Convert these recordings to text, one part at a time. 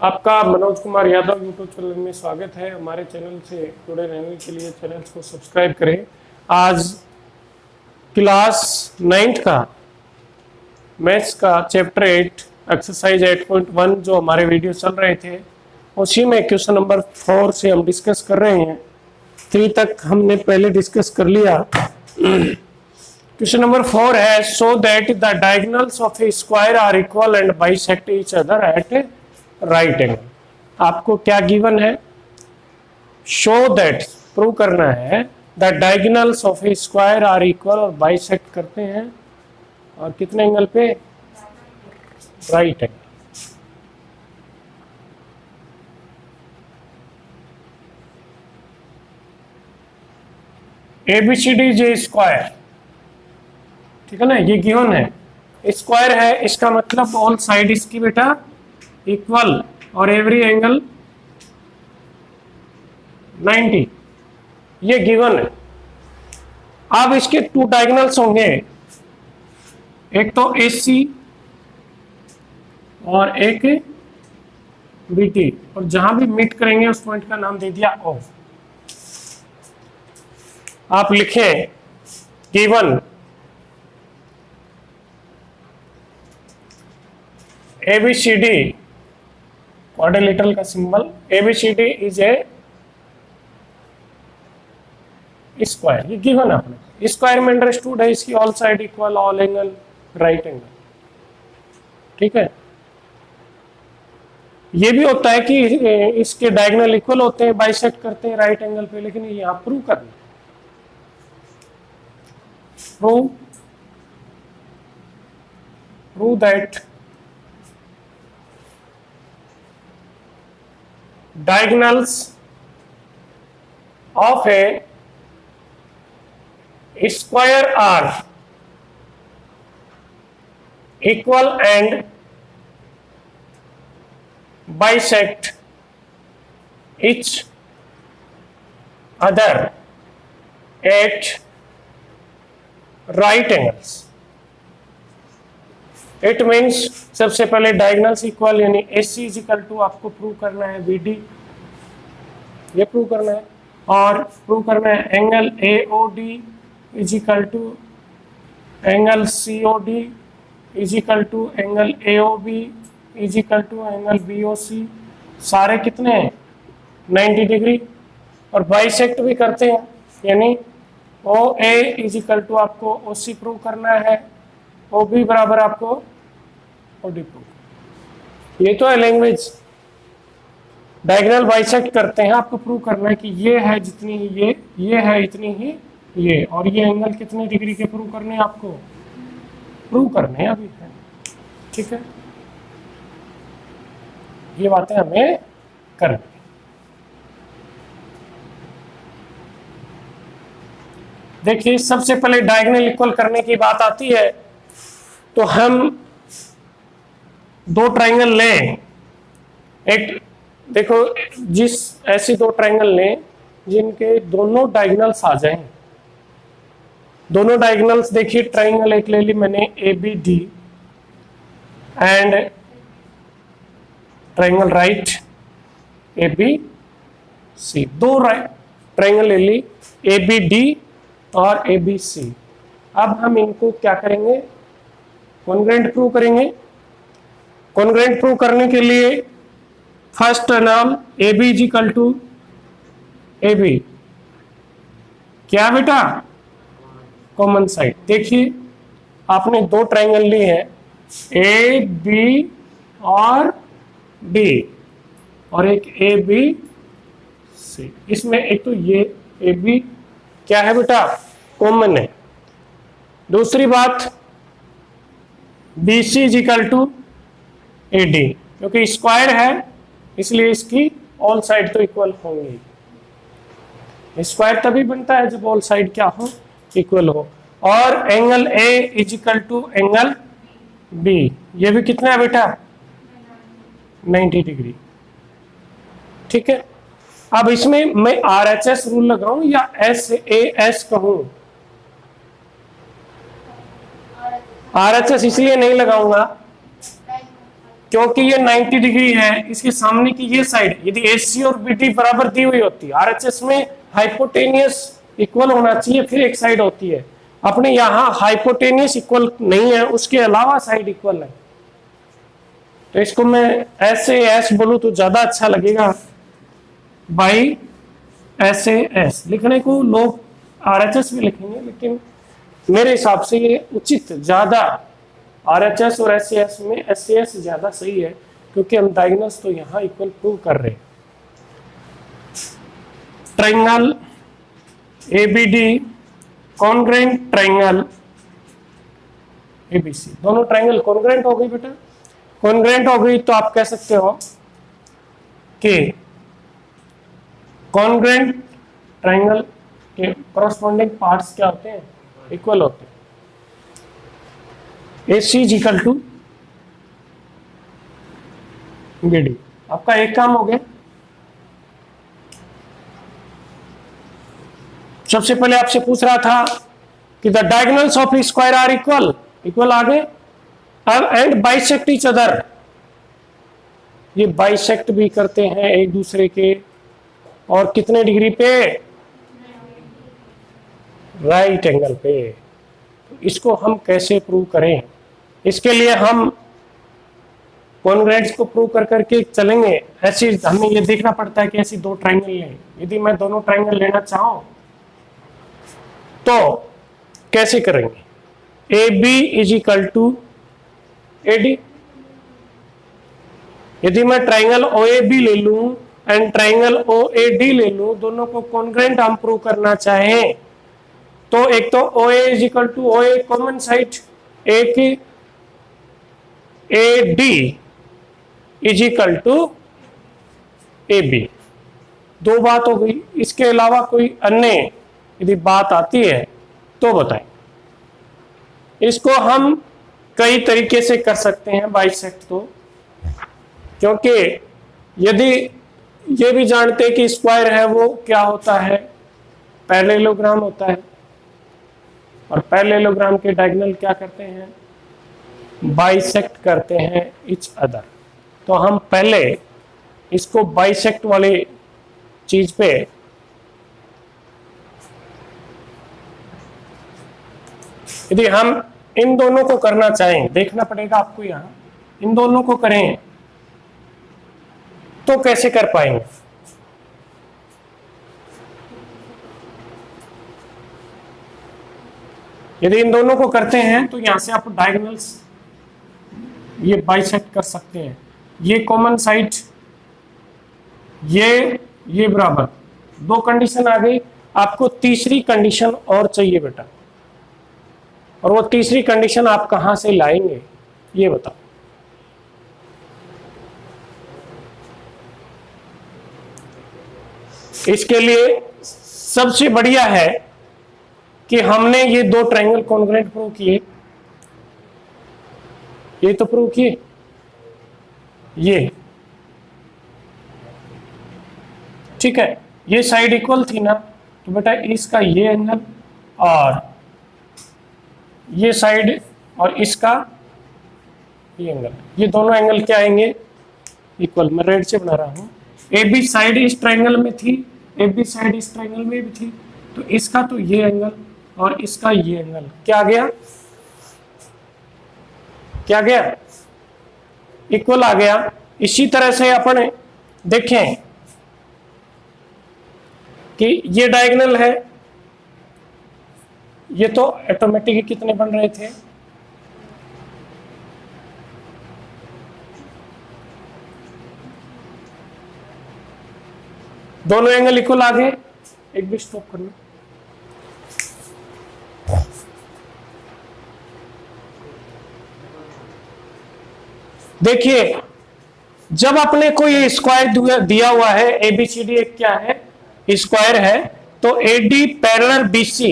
आपका Manoj Kumar Yadav YouTube channel में स्वागत है। हमारे चैनल से जुड़े रहने के लिए चैनल को सब्सक्राइब करें। आज क्लास 9th का मैथ्स का चैप्टर 8 एक्सरसाइज 8.1 जो हमारे वीडियो चल रहे थे उसी में क्वेश्चन नंबर 4 से हम डिस्कस कर रहे हैं। 3 तक हमने पहले डिस्कस कर लिया। क्वेश्चन नंबर 4 है so that the diagonals of a square are equal and bisect each other at right angle. आपको क्या गिवन है? शो दैट, प्रूव करना है the diagonals of a square are equal और बाइसेक्ट करते हैं और कितने एंगल पे? Right angle. ABCD जे स्क्वायर, ठीक है ना, ये गिवन है, स्क्वायर है, इसका मतलब ऑल साइड इसकी बेटा इक्वल और एवरी एंगल 90, ये गिवन है। अब इसके 2 डायगोनल्स होंगे, एक तो AC और एक BT, और जहां भी मीट करेंगे उस पॉइंट का नाम दे दिया O। आप लिखें गिवन ABCD, क्वाड्रिलेटरल का symbol, ABCD is a square, ये गिवन है आपने। स्क्वायर में अंडरस्टूड है इसकी all side equal, all angle right angle, ठीक है। ये भी होता है कि इसके डायगोनल इक्वल होते हैं, बाइसेक्ट करते हैं राइट एंगल पे, लेकिन ये यहां प्रूव करना, prove that diagonals of a square are equal and bisect each other at right angles। It means सबसे पहले डायगोनल्स इक्वल यानी AC इजिकल टू आपको प्रूव करना है BD, ये प्रूव करना है, और प्रूव करना है angle AOD is equal to angle COD is equal to angle AOB is equal to angle BOC, सारे कितने हैं? 90 डिग्री। और बाइसेक्ट भी करते हैं, यानी OA इजिकल टू आपको OC प्रूव करना है, OB बराबर आपको OD प्रूव। ये तो है लैंग्वेज। डायगोनल बाइसेक्ट करते हैं, आपको प्रूव करना है कि ये है जितनी ही ये है इतनी ही ये, और ये एंगल कितने डिग्री के प्रूव करने हैं, आपको प्रूव करने हैं अभी, ठीक है। ये बातें हमें करनी। देखिए सबसे पहले डायगोनल इक्वल करने की बात आती है तो हम 2 ट्राइंगल लें। एक देखो, जिस ऐसे 2 ट्राइंगल लें जिनके दोनों डायगोनल्स आ जाएं। दोनों डायगोनल्स देखिए, ट्राइंगल एक ले ली मैंने ABD and triangle right ABC। 2 triangle ले ली ABD और ABC। अब हम इनको क्या करेंगे? कॉन्ग्रुएंट प्रूव करेंगे। कॉन्ग्रुएंट प्रूव करने के लिए फर्स्ट नाम AB इजिकल टू AB, क्या बेटा? Common side. देखिए आपने 2 ट्राइंगल लिए हैं AB और D और एक ABC। इसमें एक तो ये AB क्या है बेटा? कॉमन है। दूसरी बात BC इजिकल टू AD, क्योंकि स्क्वायर है इसलिए इसकी ऑल साइड तो इक्वल होंगी। स्क्वायर तभी बनता है जब ऑल साइड क्या हो? इक्वल हो। और angle A is equal to angle B, ये भी कितना है बेटा? 90 डिग्री, ठीक है। अब इसमें मैं RHS रूल लगाऊं या SAS कहूं? RHS इसलिए नहीं लगाऊंगा क्योंकि ये 90 डिग्री है, इसके सामने की ये साइड यदि AC और BD बराबर दी हुई होती है, RHS में हाइपोटेनियस इक्वल होना चाहिए, फिर एक साइड होती है। अपने यहाँ हाइपोटेनियस इक्वल नहीं है, उसके अलावा साइड इक्वल है, तो इसको मैं ऐसे एस बोलूं तो ज्यादा अच्छा लगेगा। बाई SAS लिखने को लोग RHS भी लिखेंगे, लेकिन मेरे हिसाब से ये उचित ज्यादा RHS और SAS में SAS ज्यादा सही है, क्योंकि हम डायगोनल्स तो यहाँ इक्वल प्रूव कर रहे हैं। Triangle ABD congruent triangle ABC, दोनों ट्राइंगल कॉन्ग्रेंट हो गई बेटा। कॉन्ग्रेंट हो गई तो आप कह सकते हो कि कॉन्ग्रेंट ट्राइंगल के कॉरस्पॉन्डिंग पार्ट्स क्या होते हैं, इक्वल होते हैं। AC is equal to BD। आपका एक काम हो गया। सबसे पहले आपसे पूछ रहा था कि the diagonals of square are equal, equal आ गए। अब एंड बाइसेक्ट ईच अदर, ये बाइसेक्ट भी करते हैं एक दूसरे के, और कितने डिग्री पे, राइट एंगल पे। तो इसको हम कैसे प्रूव करें, इसके लिए हम कॉन्ग्रेंट्स को प्रूव कर करके चलेंगे। ऐसी हमें ये देखना पड़ता है कि ऐसी दो ट्राइंगल लें। यदि मैं दोनों ट्राइंगल लेना चाहूं तो कैसे करेंगे। AB is equal to AD। यदि मैं ट्राइंगल OAB ले लूं एंड ट्राइंगल OAD ले लूं, दोनों को कॉन्ग्रेंट हम प्रूव करना चाहें, तो एक तो OA is equal to OA common side, एक AD is equal to AB। दो बात हो गई, इसके अलावा कोई अन्य यदि बात आती है तो बताएं। इसको हम कई तरीके से कर सकते हैं बाइसेक्ट, तो क्योंकि यदि ये भी जानते हैं कि स्क्वायर है वो क्या होता है, पैरेललोग्राम होता है, और पैरेललोग्राम के डायगोनल क्या करते हैं, बाइसेक्ट करते हैं इच अदर। तो हम पहले इसको बाइसेक्ट वाले चीज पे यदि हम इन दोनों को करना चाहें, देखना पड़ेगा आपको, यहां इन दोनों को करें तो कैसे कर पाएंगे। यदि इन दोनों को करते हैं तो यहां से आप डायगोनल्स ये बाइसेक्ट कर सकते हैं। ये कॉमन साइड, ये बराबर, दो कंडीशन आ गई। आपको तीसरी कंडीशन और चाहिए बेटा, और वो तीसरी कंडीशन आप कहां से लाएंगे ये बताओ। इसके लिए सबसे बढ़िया है कि हमने ये दो ट्रायंगल कॉन्ग्रेंट प्रूव किए, ये तो प्रूव किए, ये ठीक है, ये साइड इक्वल थी ना, तो बेटा इसका ये एंगल और ये साइड और इसका ये एंगल, ये दोनों एंगल क्या आएंगे, इक्वल। मैं रेड से बना रहा हूं। AB साइड इस ट्रायंगल में थी, AB साइड इस ट्रायंगल में भी थी, तो इसका तो ये एंगल और इसका ये एंगल क्या आ गया, क्या गया, इक्वल आ गया। इसी तरह से अपन देखें कि ये डायगोनल है, ये तो ऑटोमेटिक कितने बन रहे थे, दोनों एंगल इक्वल आ गए। एक भी स्टॉप करना, देखिए जब अपने को ये स्क्वायर दिया हुआ है, ABCD एक क्या है, स्क्वायर है, तो AD parallel BC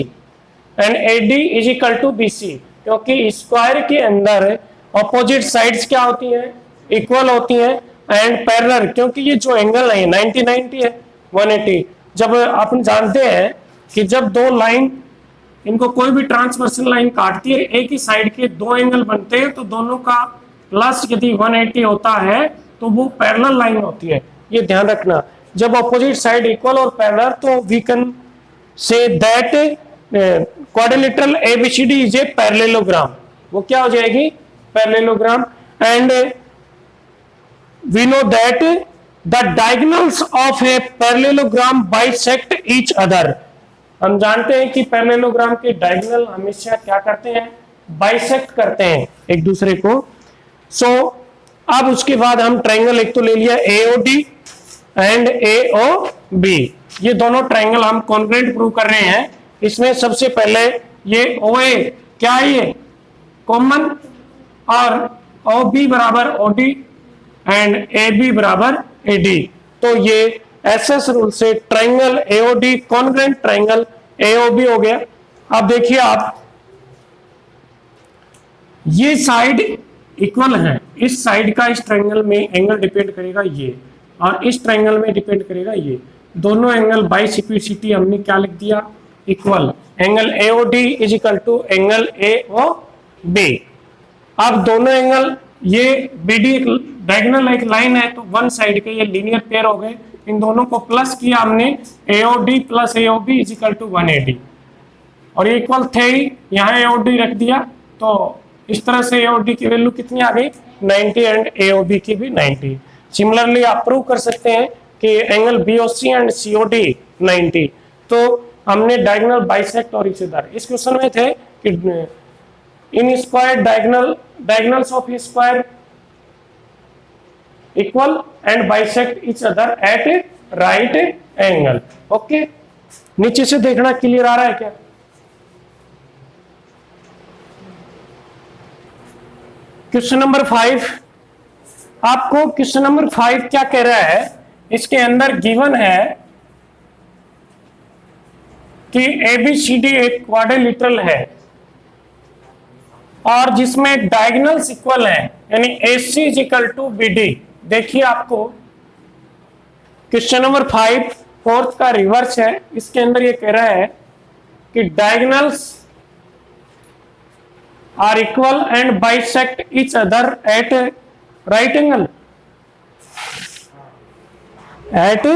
and AD is equal to BC, क्योंकि स्क्वायर के अंदर ऑपोजिट साइड्स क्या होती हैं, इक्वल होती हैं, एंड पैरेलल, क्योंकि ये जो एंगल है 90-90 है 180। जब अपन जानते हैं कि जब दो लाइन, इनको कोई भी ट्रांसवर्सल लाइन काटती है, एक ही साइड के दो एंगल बनते हैं, तो दोनों का प्लस यदि 180 होता है तो वो पैरेलल लाइन होती है, ये ध्यान रखना। जब अपोजिट साइड इक्वल और पैरेलल तो we can say that quadrilateral ABCD is a parallelogram, वो क्या हो जाएगी, parallelogram. And we know that the diagonals of a parallelogram bisect each other, हम जानते हैं कि पैरेललोग्राम के डायगोनल हमेशा क्या करते हैं, बाइसेक्ट करते हैं एक दूसरे को। सो अब उसके बाद हम ट्रायंगल एक तो ले लिया एओडी एंड एओबी, ये दोनों ट्रायंगल हम कॉन्ग्रुएंट प्रूव कर रहे हैं। इसमें सबसे पहले ये ओए क्या है, ये कॉमन, और ओबी बराबर ओडी एंड एबी बराबर एडी, तो ये एसएस रूल से triangle AOD congruent triangle AOB हो गया। अब देखिए आप, ये साइड इक्वल है, इस साइड का इस ट्रायंगल में एंगल डिपेंड करेगा ये, और इस ट्रायंगल में डिपेंड करेगा ये, दोनों एंगल बाई सिक्विसिटी हमने क्या लिख दिया, equal. Angle AOD is equal to angle AOB. अब दोनों एंगल, ये बीडी डायगोनल एक लाइन है तो वन साइड के ये लीनियर पेयर हो गए, इन दोनों को प्लस किया हमने, AOD plus AOB is equal to 180, और ये इक्वल थे ही, यहाँ एओडी रख दिया तो इस तरह से एओडी की वैल्यू कितनी आ गई, 90, एंड एओबी की भी 90। सिमिलरली आप प्रूव कर सकते हैं कि एंगल बीओसी एंड सीओडी 90, तो हमने डायगोनल बाइसेक्ट और इच अदर। इस क्वेश्चन में थे कि in square diagonals of square equal and bisect each other at right angle. Okay, नीचे से देखना क्लियर आ रहा है क्या? क्वेश्चन नंबर 5, आपको क्वेश्चन नंबर 5 क्या कह रहा है, इसके अंदर गिवन है कि एबीसीडी एक क्वाड्रिलेटरल है और जिसमें डायगोनल्स इक्वल हैं, यानी AC is equal to BD. देखिए आपको क्वेश्चन नंबर 5 फोर्थ का रिवर्स है, इसके अंदर ये कह रहा है कि diagonals are equal and bisect each other at right angle, at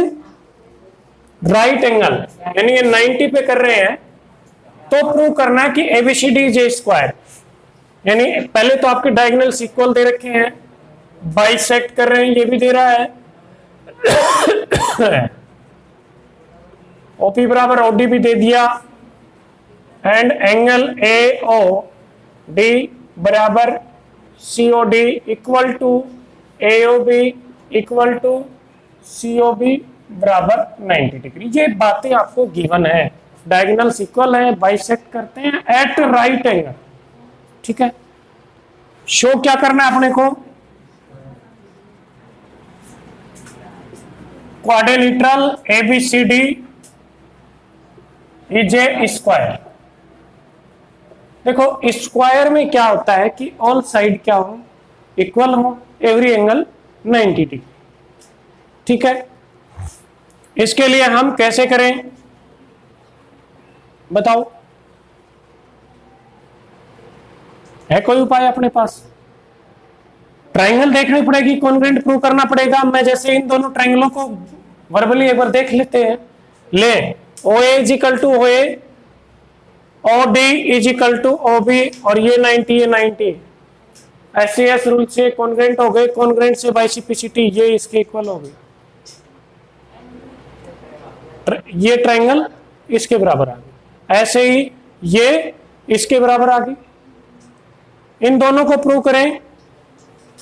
right angle, यानी ये 90 पे कर रहे हैं, तो प्रूव करना है कि एबीसीडी इज ए स्क्वायर। यानी पहले तो आपके डायगोनल्स इक्वल दे रखे हैं, बाइसेक्ट कर रहे हैं, ये भी दे रहा है, ओपी बराबर ओडी भी दे दिया, एंड एंगल एओ डी बराबर COD equal to AOB equal to COB बराबर 90 डिग्री। ये बातें आपको गिवन है, डायगोनल्स इक्वल है, बाइसेक्ट करते हैं एट राइट एंगल। ठीक है, शो क्या करना है अपने को, quadrilateral ABCD is a square. देखो स्क्वायर में क्या होता है कि ऑल साइड क्या हो, इक्वल हो, एवरी एंगल 90 डिग्री। ठीक है, इसके लिए हम कैसे करें बताओ, है कोई उपाय अपने पास? ट्रायंगल देखनी पड़ेगी, कॉन्ग्रुएंट प्रूव करना पड़ेगा। मैं जैसे इन दोनों ट्रायंगलों को वर्बली एक बार देख लेते हैं। Let O A is equal to O A, O D is equal to O B, और ये 90 ये 90, एस रूल से कॉन्ग्रुएंट हो गए, कॉन्ग्रुएंट से बाइसिपिसिटी ये इसके इक्वल हो गई, ये ट्रायंगल इसके बराबर आ गई, ऐसे ही ये इसके बराबर आ गई। इन दोनों को प्रूव करें,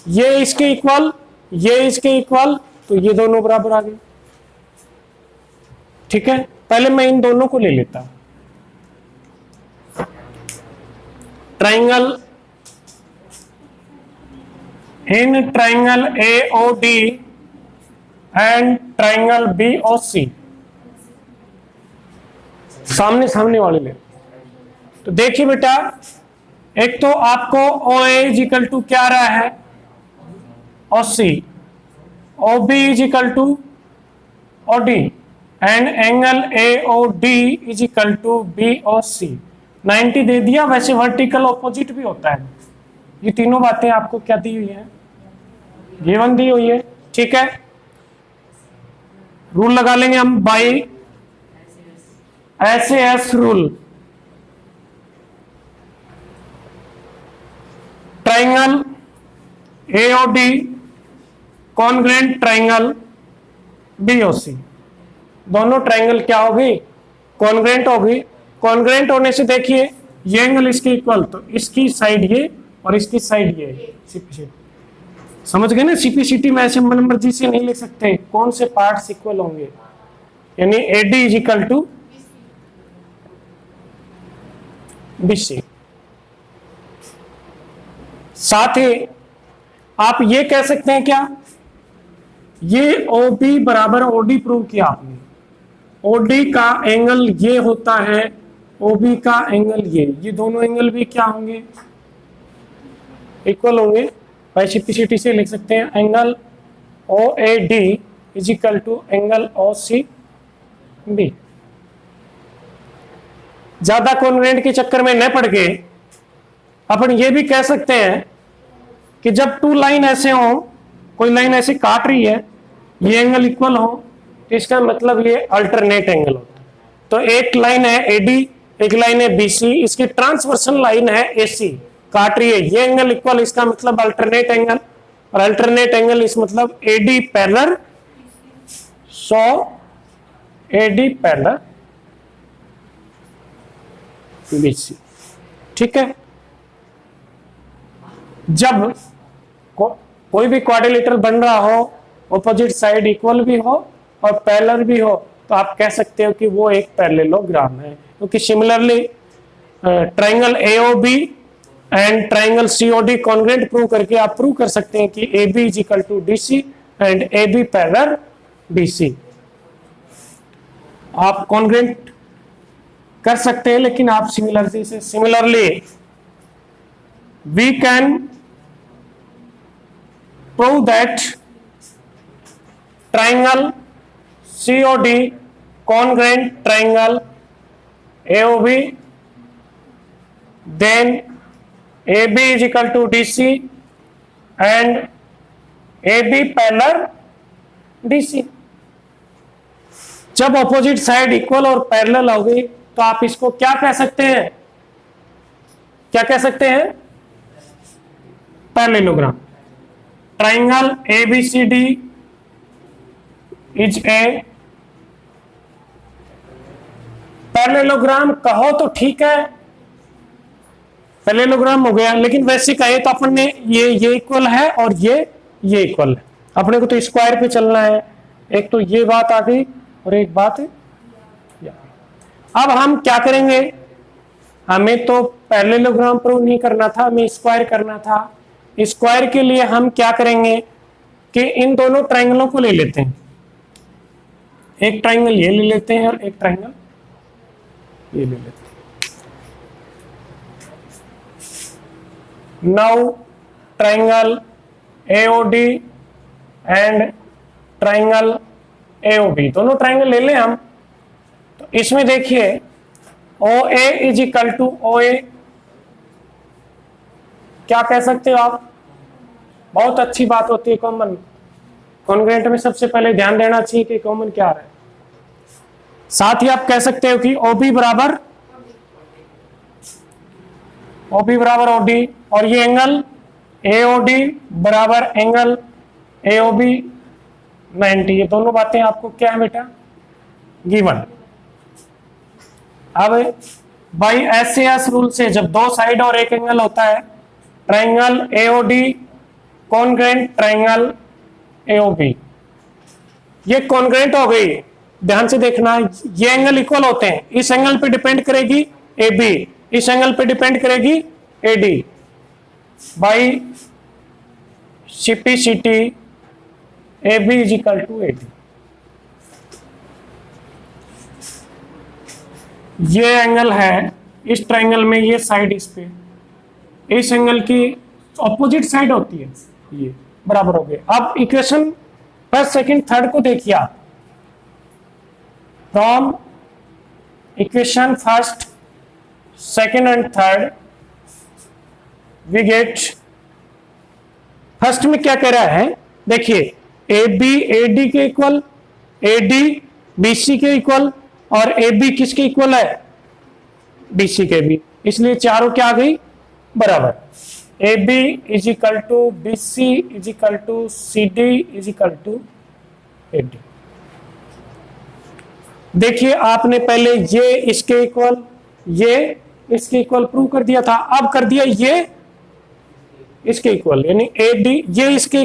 ये इसके इक्वल, ये इसके इक्वल, तो ये दोनों बराबर आ गए। ठीक है, पहले मैं इन दोनों को ले लेता हूं। Triangle in triangle AOD and triangle BOC, सामने सामने वाले ले। तो देखिए बेटा, एक तो आपको O A is equal to क्या रहा है, OC, O B is equal to O D, and angle A O D is equal to B O C. 90 दे दिया, वैसे वर्टिकल ऑपोजिट भी होता है, ये तीनों बातें आपको क्या दी हुई है, गिवन दी हुई है। ठीक है, रूल लगा लेंगे हम by SAS rule. Triangle AOD congruent triangle BOC, दोनों ट्राइंगल क्या होगी, कॉन्ग्रेंट होगी। कॉन्ग्रेंट होने से देखिए ये एंगल इसके इक्वल, तो इसकी साइड ये और इसकी साइड ये। सीपीसीटी समझ गए ना, सीपीसीटी में ऐसे मन मर्जी से नहीं लिख सकते, कौन से पार्ट्स इक्वल होंगे, यानी AD is equal to BC। साथ ही आप ये कह सकते हैं क्या, ये OB बराबर OD प्रूव किया आपने, OD का एंगल ये होता है, OB का एंगल ये दोनों एंगल भी क्या होंगे, इक्वल होंगे। बाई सीपीसीटी से लिख सकते हैं angle OAD is equal to angle OCB। ज्यादा कॉन्ग्रेंट के चक्कर में न पड़ के अपन ये भी कह सकते हैं कि जब टू लाइन ऐसे हो, कोई लाइन ऐसे काट रही है, ये एंगल इक्वल हो, तो इसका मतलब ये अल्टरनेट एंगल होता है। तो एक लाइन है AD, एक लाइन है BC, इसकी ट्रांसवर्सल लाइन है AC, काट रही है, ये एंगल इक्वल, इसका मतलब अल्टरनेट एंगल, और अल्टरनेट एंगल इस मतलब AD पैरेलल, सो AD पैरेलल BC। ठीक है, जब कोई भी क्वाड्रिलेटरल बन रहा हो, ऑपोजिट साइड इक्वल भी हो और पैरेलल भी हो, तो आप कह सकते हो कि वो एक पैरेललोग्राम है। क्योंकि similarly triangle AOB and triangle COD congruent prove करके आप प्रूव कर सकते हैं कि AB is equal to DC and AB parallel BC। आप कॉन्ग्रेंट कर सकते हैं, लेकिन आप similarly we can prove that triangle COD congruent triangle AOB, then AB is equal to DC and AB parallel DC। जब ऑपोजिट साइड इक्वल और parallel हो गई तो आप इसको क्या कह सकते हैं, क्या कह सकते हैं, parallelogram. Triangle ABCD is a parallelogram, कहो तो ठीक है, पैरेललोग्राम हो गया, लेकिन वैसे कहे तो अपन ने ये इक्वल है और ये इक्वल है, अपने को तो स्क्वायर पे चलना है। एक तो ये बात आ गई और एक बात है, अब हम क्या करेंगे, हमें तो पैरेललोग्राम प्रूव नहीं करना था, हमें स्क्वायर करना था। स्क्वायर के लिए हम क्या करेंगे कि इन दोनों ट्राइंगलों को ले लेते हैं, एक ट्राइंगल ये ले लेते हैं और एक ट्राइंगल ये ले लेते हैं। Now triangle AOD and triangle AOB, दोनों ट्राइंगल ले लें हम। तो इसमें देखिए OA is equal to OA, क्या कह सकते हो आप, बहुत अच्छी बात होती है कॉमन। कॉन्ग्रेंट में सबसे पहले ध्यान देना चाहिए कि कॉमन क्या है। साथ ही आप कह सकते हो कि OB बराबर OD, और ये एंगल AOD बराबर एंगल AOB 90। ये दोनों बातें आपको क्या है बेटा, गिवन। अब बाई SAS रूल से जब दो साइड और एक एंगल होता है, triangle AOD congruent triangle AOB, ये कॉन्ग्रेंट हो गई। ध्यान से देखना, ये एंगल इक्वल होते हैं, इस एंगल पे डिपेंड करेगी AB, इस एंगल पे डिपेंड करेगी AD। By CPCT AB is equal to AD। ये एंगल है इस ट्राइंगल में, ये साइड इस पे, इस एंगल की ऑपोजिट साइड होती है, ये बराबर हो गए। अब इक्वेशन फर्स्ट सेकंड थर्ड को देखिए आप, from equation first second and third we get first में क्या कह रहा है, देखिए ए बी ए डी के इक्वल, ए डी बी सी के इक्वल, और ए बी किसके इक्वल है, बी सी के भी, इसलिए चारों क्या आ गई बराबर। A B is equal to B C is equal to C D is equal to A D. देखिए आपने पहले ये इसके इक्वल, ये इसके इक्वल प्रूव कर दिया था, अब कर दिया ये इसके इक्वल, यानी ए डी ये इसके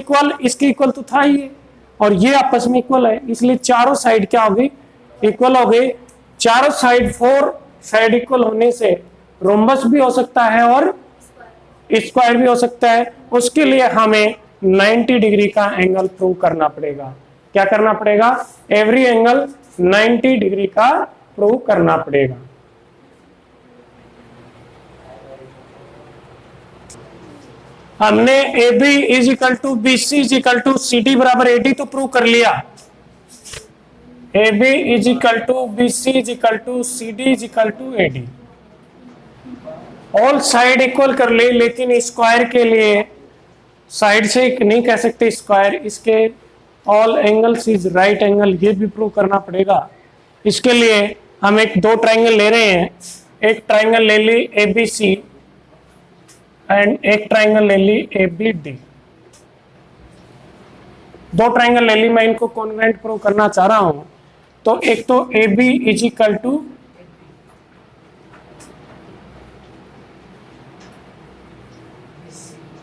इक्वल तो था ये, और ये आपस में इक्वल है, इसलिए चारों साइड क्या हो गई, इक्वल हो गए। चारों साइड 4 साइड इक्वल होने से रोम्बस भी हो सकता है और स्क्वायर भी हो सकता है। उसके लिए हमें 90 डिग्री का एंगल प्रूव करना पड़ेगा। क्या करना पड़ेगा, एवरी एंगल 90 डिग्री का प्रूव करना पड़ेगा। हमने A B is equal to B C is equal to C D बराबर ए डी तो प्रूव कर लिया। A B is equal to B C is equal to C D is equal to A D, all side equal कर ले, लेकिन square के लिए side से नहीं कह सकते स्क्वायर, इसके all angles is right angle, ये भी प्रूव करना पड़ेगा। इसके लिए हम एक 2 ट्राइंगल ले रहे हैं, एक ट्राइंगल ले ली ए बी सी एंड एक ट्राइंगल ले ली ए बी डी। 2 ट्राइंगल ले ली, मैं इनको कॉन्वेंट प्रूव करना चाह रहा हूं। तो एक तो A B is equal to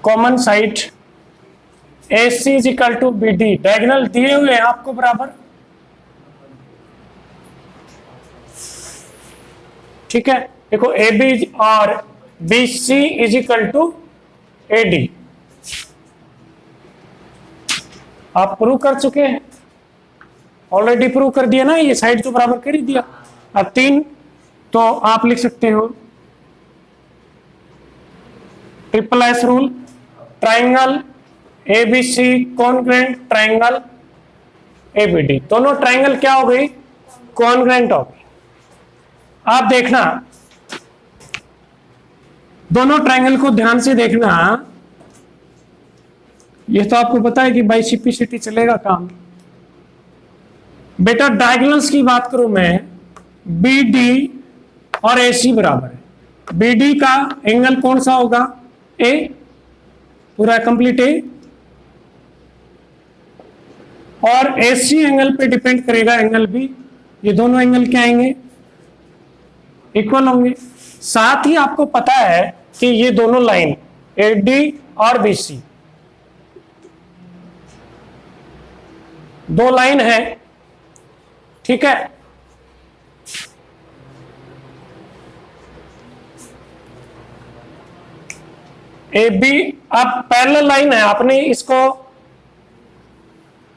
common side A C is equal to B D, diagonal दिए हुए हैं आपको बराबर, ठीक है। देखो ए बी और B C is equal to A D, आप प्रूव कर चुके हैं, ऑलरेडी प्रूव कर दिया ना, ये साइड तो बराबर कर ही दिया। अब 3 तो आप लिख सकते हो triple S rule, triangle A B C congruent triangle A B D, दोनों ट्राइंगल क्या हो गई, कॉन्ग्रुएंट हो गई। आप देखना दोनों ट्राइंगल को ध्यान से देखना, ये तो आपको पता है कि बाइसिपिसिटी चलेगा काम। बेटा डायगोनल्स की बात करूं मैं, बी डी और ए सी बराबर है, बी डी का एंगल कौन सा होगा, ए, पूरा कंप्लीट ए, और ए सी एंगल पे डिपेंड करेगा एंगल बी, ये दोनों एंगल क्या आएंगे, इक्वल होंगे। साथ ही आपको पता है कि ये दोनों लाइन ए डी और बी सी 2 लाइन है, ठीक है। ए बी अब पैरेलल लाइन है, आपने इसको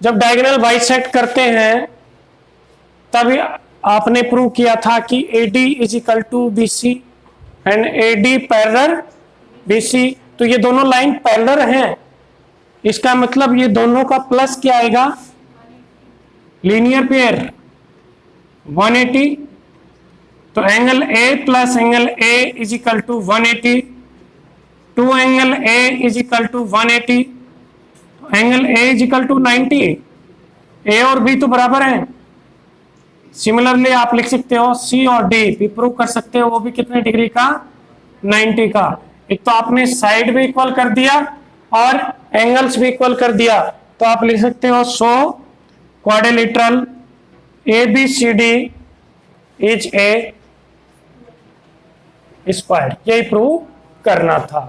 जब डायगोनल बाइसेक्ट करते हैं तभी आपने प्रूव किया था कि A D is equal to B C and A D parallel B C, तो ये दोनों लाइन पैरेलल हैं, इसका मतलब ये दोनों का प्लस क्या आएगा, लीनियर पेयर 180, तो angle A plus angle A is equal to 180, 2 angle A is equal to 180, angle A is equal to 90, A और बी तो बराबर हैं। सिमिलरली आप लिख सकते हो सी और डी भी प्रूव कर सकते हो, वो भी कितने डिग्री का, 90 का। एक तो आपने साइड भी इक्वल कर दिया और एंगल्स भी इक्वल कर दिया, तो आप लिख सकते हो 100 quadrilateral A B C D is a square, यही प्रूव करना था।